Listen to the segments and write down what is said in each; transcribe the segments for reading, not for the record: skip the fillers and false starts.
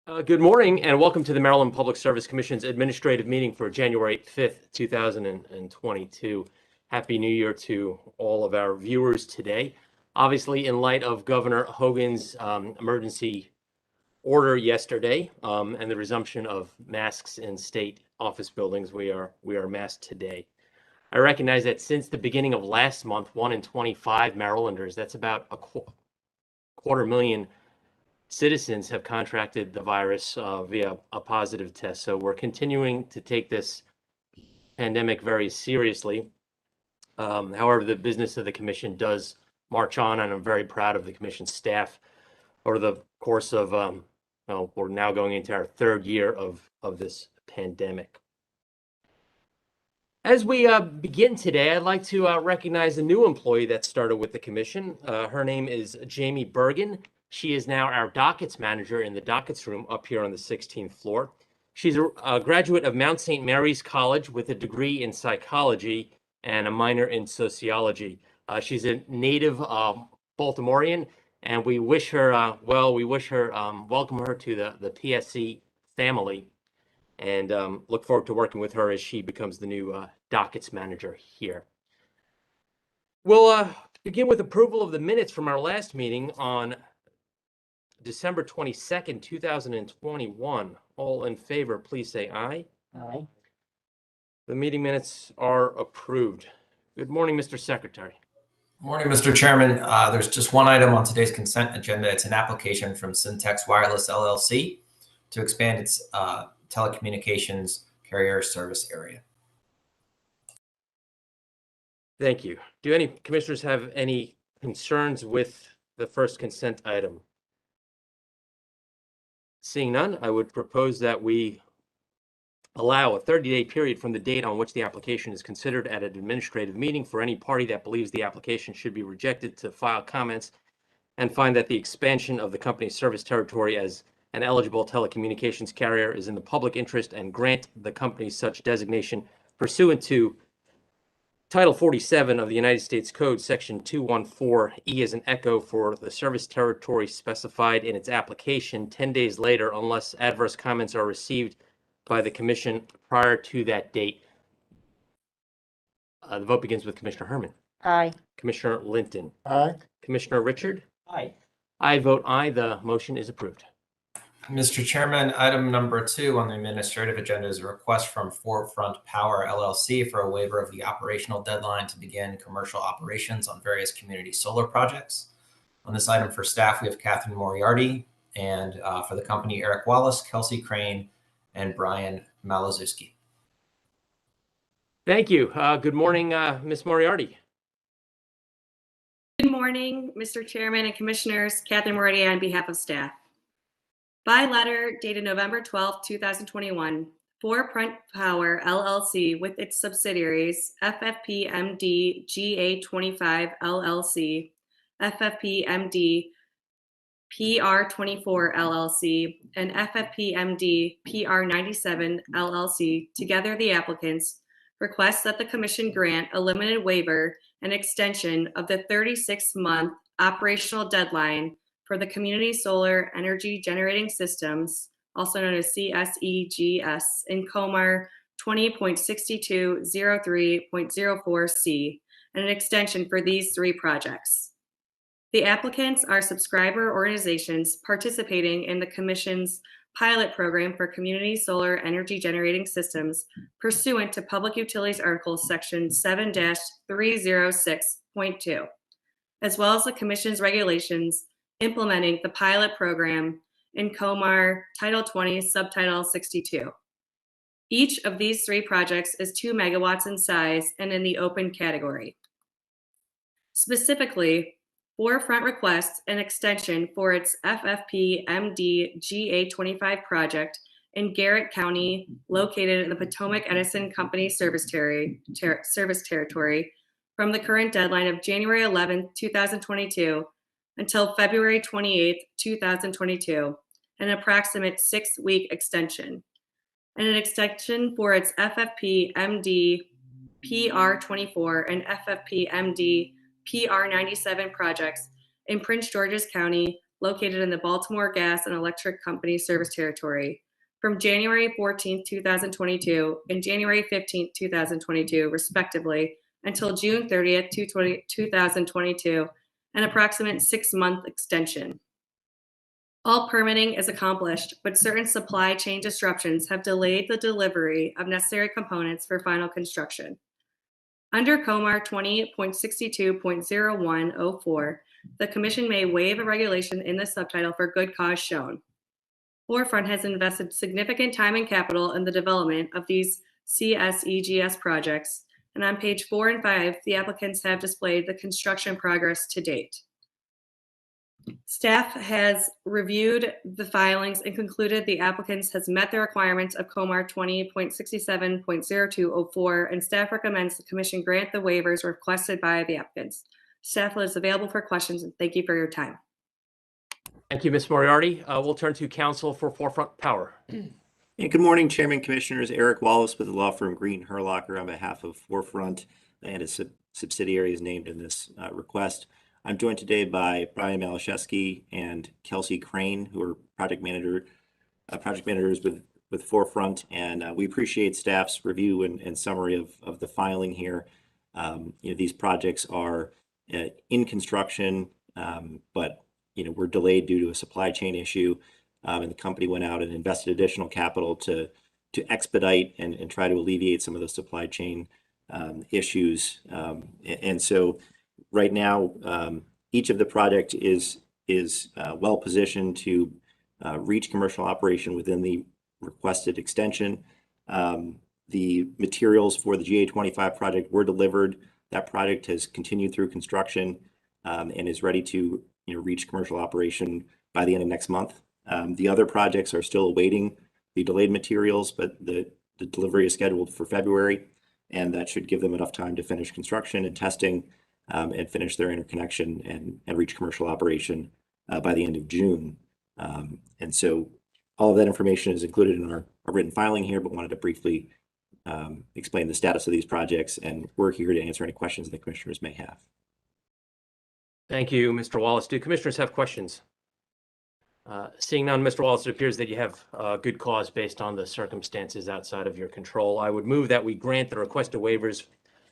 Good morning and welcome to the Maryland Public Service Commission's administrative meeting for January 5th, 2022. Happy New Year to all of our viewers today. Obviously, in light of Governor Hogan's emergency order yesterday and the resumption of masks in state office buildings, we are masked today. I recognize that since the beginning of last month, 1 in 25 Marylanders, that's about a quarter million citizens, have contracted the virus via a positive test. So we're continuing to take this pandemic very seriously. However, the business of the commission does march on, and I'm very proud of the commission staff over the course of, we're now going into our third year of this pandemic. As we begin today, I'd like to recognize a new employee that started with the commission. Her name is Jamie Bergen. She is now our dockets manager in the dockets room up here on the 16th floor. She's a graduate of Mount St. Mary's College with a degree in psychology and a minor in sociology. She's a native Baltimorean, and we wish her welcome her to the PSC family, and look forward to working with her as she becomes the new dockets manager here. We'll begin with approval of the minutes from our last meeting on December 22nd, 2021. All in favor, please say aye. Aye. The meeting minutes are approved. Good morning, Mr. Secretary. Morning, Mr. Chairman. There's just one item on today's consent agenda. It's an application from Syntex Wireless LLC to expand its telecommunications carrier service area. Thank you. Do any commissioners have any concerns with the first consent item? Seeing none, I would propose that we allow a 30-day period from the date on which the application is considered at an administrative meeting for any party that believes the application should be rejected to file comments and find that the expansion of the company's service territory as an eligible telecommunications carrier is in the public interest, and grant the company such designation pursuant to Title 47 of the United States Code, Section 214E as an echo for the service territory specified in its application 10 days later, unless adverse comments are received by the commission prior to that date. The vote begins with Commissioner Herman. Aye. Commissioner Linton. Aye. Commissioner Richard. Aye. I vote aye. The motion is approved. Mr. Chairman, item number 2 on the administrative agenda is a request from Forefront Power LLC for a waiver of the operational deadline to begin commercial operations on various community solar projects. On this item for staff, we have Catherine Moriarty, and for the company, Eric Wallace, Kelsey Crane, and Brian Malazewski. Thank you. Good morning, Ms. Moriarty. Good morning, Mr. Chairman and Commissioners. Catherine Moriarty on behalf of staff. By letter dated November 12, 2021, Forefront Power LLC with its subsidiaries FFP-MD GA25 LLC, FFP-MD PR24 LLC, and FFP-MD PR97 LLC, together the applicants, request that the Commission grant a limited waiver and extension of the 36-month operational deadline for the Community Solar Energy Generating Systems, also known as CSEGS, in COMAR 20.6203.04C, and an extension for these 3 projects. The applicants are subscriber organizations participating in the Commission's pilot program for community solar energy generating systems pursuant to Public Utilities Article Section 7-306.2, as well as the Commission's regulations implementing the pilot program in COMAR Title 20, Subtitle 62. Each of these 3 projects is 2 megawatts in size and in the open category. Specifically, Forefront requests an extension for its FFP-MD GA25 project in Garrett County, located in the Potomac Edison Company service territory from the current deadline of January 11, 2022 until February 28, 2022, an approximate 6-week extension, and an extension for its FFP-MD PR24 and FFP-MD PR97 projects in Prince George's County, located in the Baltimore Gas and Electric Company service territory from January 14, 2022 and January 15, 2022, respectively, until June 30th, 2022, an approximate 6-month extension. All permitting is accomplished, but certain supply chain disruptions have delayed the delivery of necessary components for final construction. Under COMAR 28.62.0104, the Commission may waive a regulation in the subtitle for good cause shown. Forefront has invested significant time and capital in the development of these CSEGS projects, and on page 4 and 5, the applicants have displayed the construction progress to date. Staff has reviewed the filings and concluded the applicants has met the requirements of COMAR 20.67.0204, and staff recommends the Commission grant the waivers requested by the applicants. Staff is available for questions, and thank you for your time. Thank you, Ms. Moriarty. We'll turn to counsel for Forefront Power. And good morning, Chairman, Commissioners. Eric Wallace with the law firm Green Herlocker on behalf of Forefront and its subsidiaries named in this request. I'm joined today by Brian Malashevsky and Kelsey Crane, who are project managers with Forefront, and we appreciate staff's review and summary of the filing here. These projects are in construction, but we're delayed due to a supply chain issue, and the company went out and invested additional capital to expedite and try to alleviate some of the supply chain issues. And so right now, each of the project is well positioned to reach commercial operation within the requested extension. The materials for the GA25 project were delivered. That project has continued through construction and is ready to reach commercial operation by the end of next month. The other projects are still awaiting the delayed materials, but the delivery is scheduled for February, and that should give them enough time to finish construction and testing and finish their interconnection and reach commercial operation by the end of June. And so all of that information is included in our written filing here, but wanted to briefly explain the status of these projects, and we're here to answer any questions the commissioners may have. Thank you, Mr. Wallace. Do commissioners have questions? Seeing none, Mr. Wallace, it appears that you have good cause based on the circumstances outside of your control. I would move that we grant the requested waivers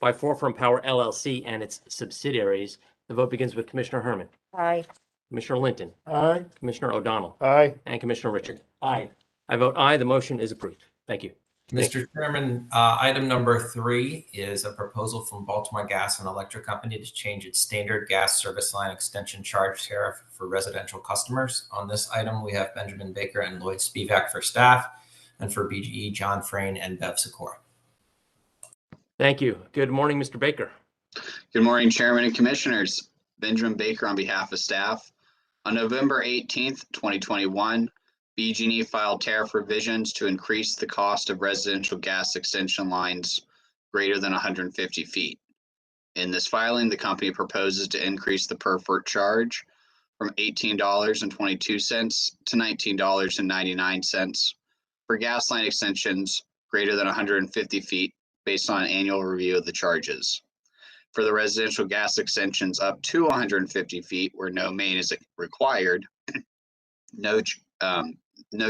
by Forefront Power LLC and its subsidiaries. The vote begins with Commissioner Herman. Aye. Commissioner Linton. Aye. Commissioner O'Donnell. Aye. And Commissioner Richard. Aye. I vote aye. The motion is approved. Thank you. Mr. Chairman, item number 3 is a proposal from Baltimore Gas and Electric Company to change its standard gas service line extension charge tariff for residential customers. On this item, we have Benjamin Baker and Lloyd Spivak for staff, and for BGE, John Frayne and Bev Sikora. Thank you. Good morning, Mr. Baker. Good morning, Chairman and Commissioners. Benjamin Baker on behalf of staff. On November 18th, 2021, BG&E filed tariff revisions to increase the cost of residential gas extension lines greater than 150 feet. In this filing, the company proposes to increase the per foot charge from $18.22 to $19.99 for gas line extensions greater than 150 feet based on an annual review of the charges. For the residential gas extensions up to 150 feet where no main is required, no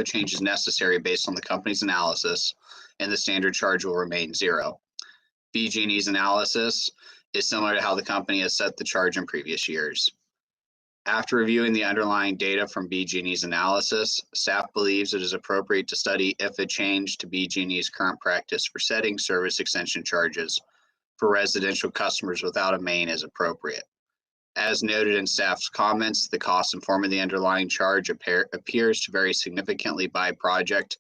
change is necessary based on the company's analysis, and the standard charge will remain zero. BG&E's analysis is similar to how the company has set the charge in previous years. After reviewing the underlying data from BG&E's analysis, staff believes it is appropriate to study if a change to BG&E's current practice for setting service extension charges for residential customers without a main is appropriate. As noted in staff's comments, the cost and form of the underlying charge appears to vary significantly by project,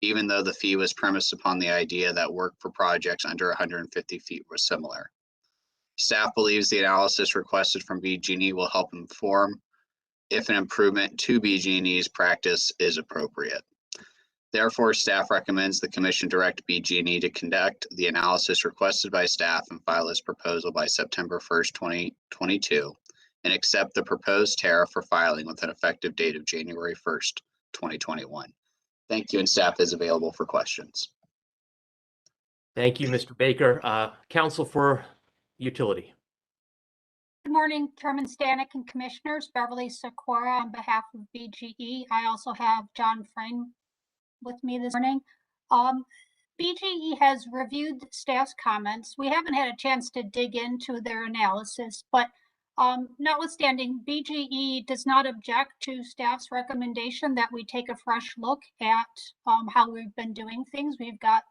even though the fee was premised upon the idea that work for projects under 150 feet was similar. Staff believes the analysis requested from BG&E will help inform if an improvement to BG&E's practice is appropriate. Therefore, staff recommends the Commission direct BG&E to conduct the analysis requested by staff and file its proposal by September 1st, 2022, and accept the proposed tariff for filing with an effective date of January 1st, 2021. Thank you, and staff is available for questions. Thank you, Mr. Baker. Counsel for Utility. Good morning, Chairman Stanek and Commissioners. Beverly Sikora on behalf of BGE. I also have John Frame with me this morning. BGE has reviewed staff's comments. We haven't had a chance to dig into their analysis, but notwithstanding, BGE does not object to staff's recommendation that we take a fresh look at how we've been doing things. We've got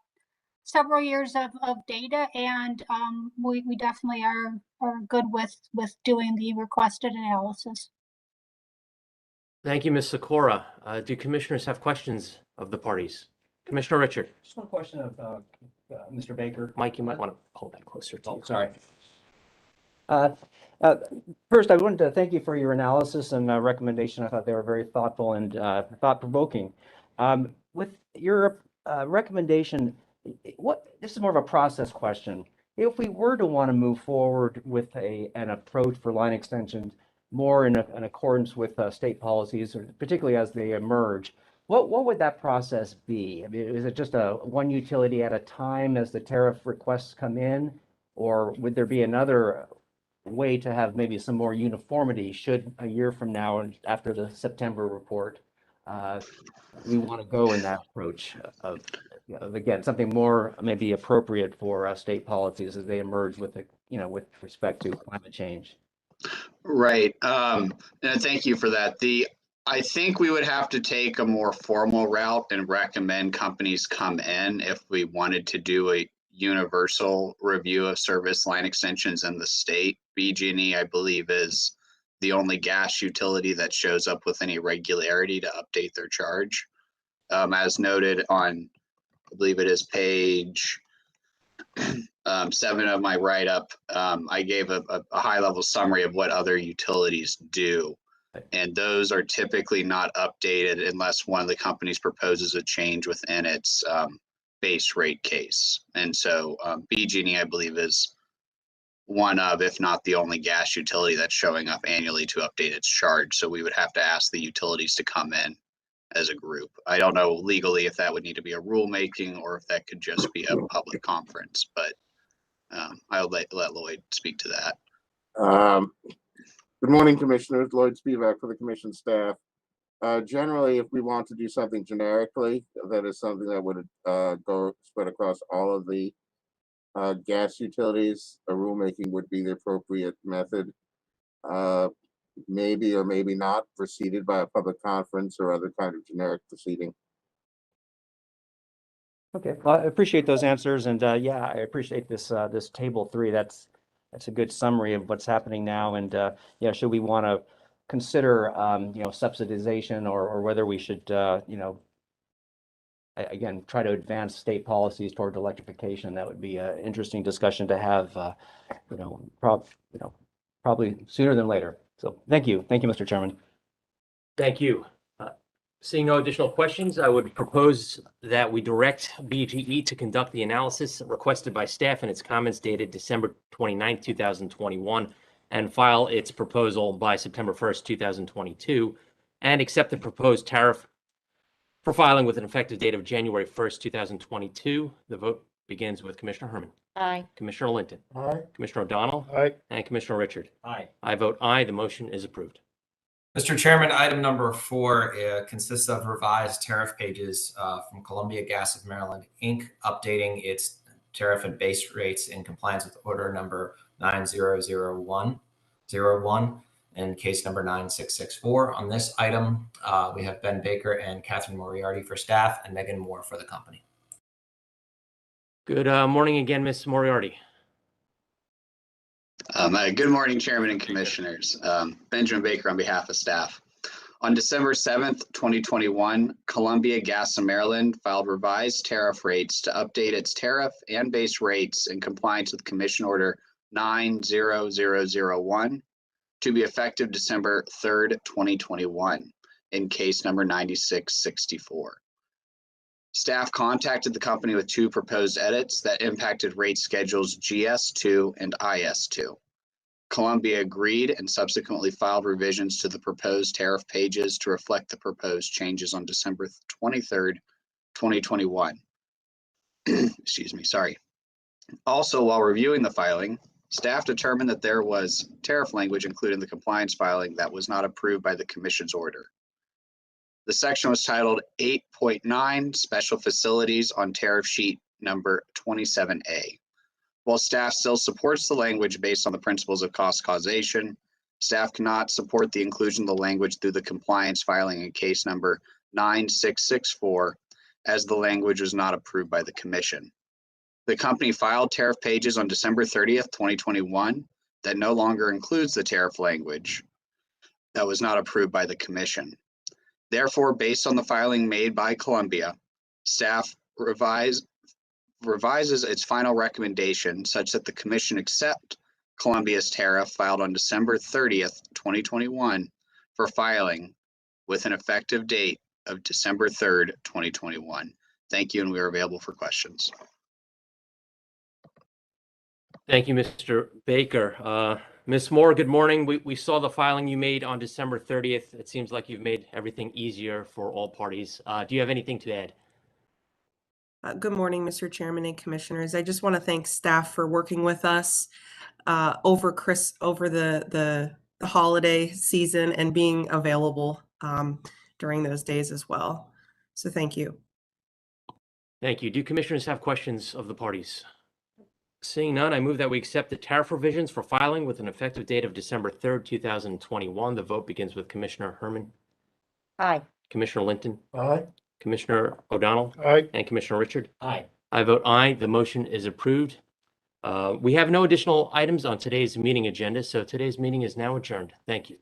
several years of data, and we definitely are good with doing the requested analysis. Thank you, Ms. Sikora. Do commissioners have questions of the parties? Commissioner Richard? Just one question of Mr. Baker. Mike, you might want to hold that closer to you. Oh, sorry. First, I wanted to thank you for your analysis and recommendation. I thought they were very thoughtful and thought-provoking. With your recommendation, this is more of a process question. If we were to want to move forward with an approach for line extensions more in accordance with state policies, or particularly as they emerge, what would that process be? I mean, is it just one utility at a time as the tariff requests come in, or would there be another way to have maybe some more uniformity should a year from now and after the September report we want to go in that approach of again something more maybe appropriate for state policies as they emerge with with respect to climate change? Right. And thank you for that. I think we would have to take a more formal route and recommend companies come in if we wanted to do a universal review of service line extensions in the state. BG&E, I believe, is the only gas utility that shows up with any regularity to update their charge. As noted on, I believe it is page 7 of my write-up, I gave a high-level summary of what other utilities do. And those are typically not updated unless one of the companies proposes a change within its base rate case. And so BG&E, I believe, is one of, if not the only gas utility that's showing up annually to update its charge. So we would have to ask the utilities to come in as a group. I don't know legally if that would need to be a rulemaking or if that could just be a public conference, but I'll let Lloyd speak to that. Good morning, Commissioners. Lloyd Spivak for the Commission staff. Generally, if we want to do something generically, that is something that would go spread across all of the gas utilities. A rulemaking would be the appropriate method. Maybe or maybe not preceded by a public conference or other kind of generic proceeding. Okay, well, I appreciate those answers, and yeah, I appreciate this this table 3. That's a good summary of what's happening now, and yeah, should we want to consider subsidization or whether we should again try to advance state policies toward electrification? That would be an interesting discussion to have probably sooner than later. So thank you, Mr. Chairman. Thank you. Seeing no additional questions, I would propose that we direct BGE to conduct the analysis requested by staff in its comments dated December 29th, 2021, and file its proposal by September 1st, 2022, and accept the proposed tariff for filing with an effective date of January 1st, 2022. The vote begins with Commissioner Herman. Aye. Commissioner Linton. Aye. Commissioner O'Donnell. Aye. And Commissioner Richard. Aye. I vote aye. The motion is approved. Mr. Chairman, item number 4 consists of revised tariff pages from Columbia Gas of Maryland, Inc., updating its tariff and base rates in compliance with order number 900101 and case number 9664. On this item, we have Ben Baker and Catherine Moriarty for staff and Megan Moore for the company. Good morning again, Ms. Moriarty. Good morning, Chairman and Commissioners. Benjamin Baker on behalf of staff. On December 7th, 2021, Columbia Gas of Maryland filed revised tariff rates to update its tariff and base rates in compliance with Commission Order 90001 to be effective December 3rd, 2021 in case number 9664. Staff contacted the company with 2 proposed edits that impacted rate schedules GS2 and IS2. Columbia agreed and subsequently filed revisions to the proposed tariff pages to reflect the proposed changes on December 23rd, 2021. Excuse me, sorry. Also, while reviewing the filing, Staff determined that there was tariff language included in the compliance filing that was not approved by the Commission's order. The section was titled 8.9 Special Facilities on Tariff Sheet number 27A. While staff still supports the language based on the principles of cost causation, staff cannot support the inclusion of the language through the compliance filing in case number 9664, as the language was not approved by the Commission. The company filed tariff pages on December 30th, 2021 that no longer includes the tariff language that was not approved by the Commission. Therefore, based on the filing made by Columbia, staff revises its final recommendation such that the Commission accept Columbia's tariff filed on December 30th, 2021 for filing with an effective date of December 3rd, 2021. Thank you, and we are available for questions. Thank you, Mr. Baker. Ms. Moore, good morning. We saw the filing you made on December 30th. It seems like you've made everything easier for all parties. Do you have anything to add? Good morning, Mr. Chairman and Commissioners. I just want to thank staff for working with us over the holiday season and being available during those days as well. So thank you. Thank you. Do commissioners have questions of the parties? Seeing none, I move that we accept the tariff revisions for filing with an effective date of December 3rd, 2021. The vote begins with Commissioner Herman. Aye. Commissioner Linton. Aye. Commissioner O'Donnell. Aye. And Commissioner Richard. Aye. I vote aye. The motion is approved. We have no additional items on today's meeting agenda, so today's meeting is now adjourned. Thank you.